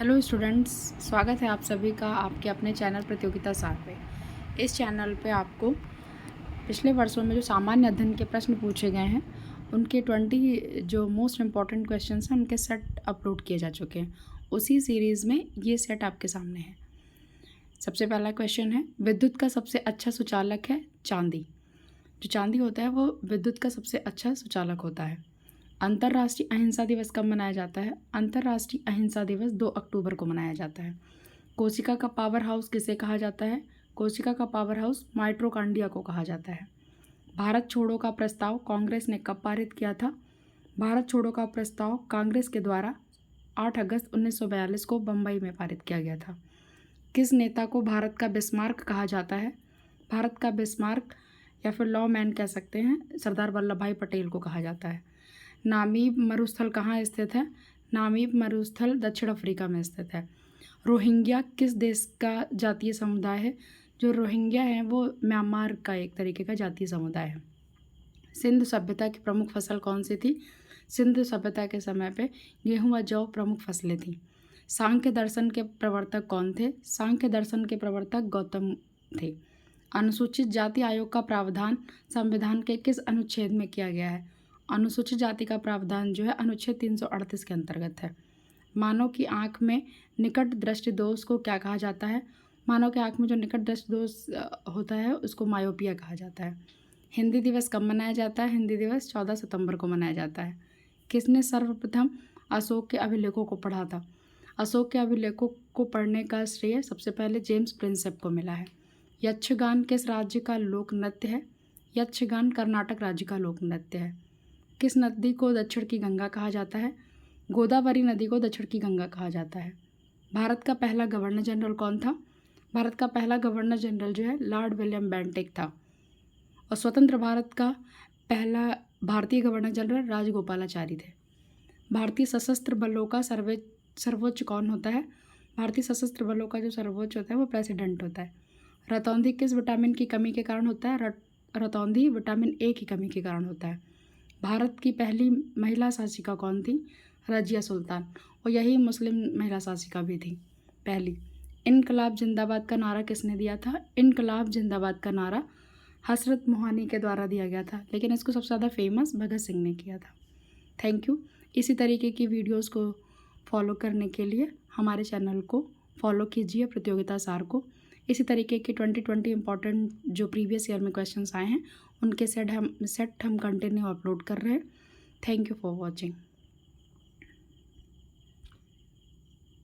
Hello students, स्वागत है आप सभी का आपके अपने चैनल प्रतियोगिता सार पे। इस चैनल पे आपको पिछले वर्षों में जो सामान्य अध्ययन के प्रश्न पूछे गए हैं उनके 20 जो मोस्ट इम्पॉर्टेंट क्वेश्चंस हैं उनके सेट अपलोड किए जा चुके हैं। उसी सीरीज़ में ये सेट आपके सामने है। सबसे पहला क्वेश्चन है, विद्युत का सबसे अच्छा सुचालक है चांदी। जो चांदी होता है वो विद्युत का सबसे अच्छा सुचालक होता है। अंतर्राष्ट्रीय अहिंसा दिवस कब मनाया जाता है? अंतर्राष्ट्रीय अहिंसा दिवस 2 अक्टूबर को मनाया जाता है। कोशिका का पावर हाउस किसे कहा जाता है? कोशिका का पावर हाउस माइटोकॉन्ड्रिया को कहा जाता है। भारत छोड़ो का प्रस्ताव कांग्रेस ने कब पारित किया था? भारत छोड़ो का प्रस्ताव कांग्रेस के द्वारा 8 अगस्त 1942 को बम्बई में पारित किया गया था। किस नेता को भारत का बिस्मार्क कहा जाता है? भारत का बिस्मार्क या फिर लॉ मैन कह सकते हैं, सरदार वल्लभ भाई पटेल को कहा जाता है। नामीब मरुस्थल कहाँ स्थित है? नामीब मरुस्थल दक्षिण अफ्रीका में स्थित है। रोहिंग्या किस देश का जातीय समुदाय है? जो रोहिंग्या है वो म्यांमार का एक तरीके का जातीय समुदाय है। सिंधु सभ्यता की प्रमुख फसल कौन सी थी? सिंधु सभ्यता के समय पे गेहूं व जौ प्रमुख फसलें थीं। सांख्य दर्शन के प्रवर्तक कौन थे? सांख्य दर्शन के प्रवर्तक गौतम थे। अनुसूचित जाति आयोग का प्रावधान संविधान के किस अनुच्छेद में किया गया है? अनुसूचित जाति का प्रावधान जो है अनुच्छेद 338 के अंतर्गत है। मानव की आंख में निकट दृष्टि दोष को क्या कहा जाता है? मानव की आंख में जो निकट दृष्टि दोष होता है उसको मायोपिया कहा जाता है। हिंदी दिवस कब मनाया जाता है? हिंदी दिवस 14 सितंबर को मनाया जाता है। किसने सर्वप्रथम अशोक के अभिलेखों को पढ़ा था? अशोक के अभिलेखों को पढ़ने का श्रेय सबसे पहले जेम्स प्रिंसेप को मिला है। यक्षगान किस राज्य का लोक नृत्य है? यक्षगान कर्नाटक राज्य का लोक नृत्य है। किस नदी को दक्षिण की गंगा कहा जाता है? गोदावरी नदी को दक्षिण की गंगा कहा जाता है। भारत का पहला गवर्नर जनरल कौन था? भारत का पहला गवर्नर जनरल जो है लॉर्ड विलियम बेंटिक था। और स्वतंत्र भारत का पहला भारतीय गवर्नर जनरल राजगोपालाचारी थे। भारतीय सशस्त्र बलों का सर्वोच्च कौन होता है? भारतीय सशस्त्र बलों का जो सर्वोच्च होता है वो प्रेसिडेंट होता है। रतौंधी किस विटामिन की कमी के कारण होता है? रतौंधी विटामिन ए की कमी के कारण होता है। भारत की पहली महिला शासिका कौन थी? रजिया सुल्तान, और यही मुस्लिम महिला शासिका भी थी पहली। इनकलाब जिंदाबाद का नारा किसने दिया था? इनकलाब जिंदाबाद का नारा हसरत मोहानी के द्वारा दिया गया था, लेकिन इसको सबसे ज़्यादा फेमस भगत सिंह ने किया था। Thank you. इसी तरीके की वीडियोस को फॉलो करने के लिए हमारे चैनल को फॉलो कीजिए, प्रतियोगिता सार को। इसी तरीके के 2020 इंपॉर्टेंट जो प्रीवियस ईयर में क्वेश्चंस आए हैं उनके सेट हम कंटिन्यू अपलोड कर रहे हैं। Thank you for watching.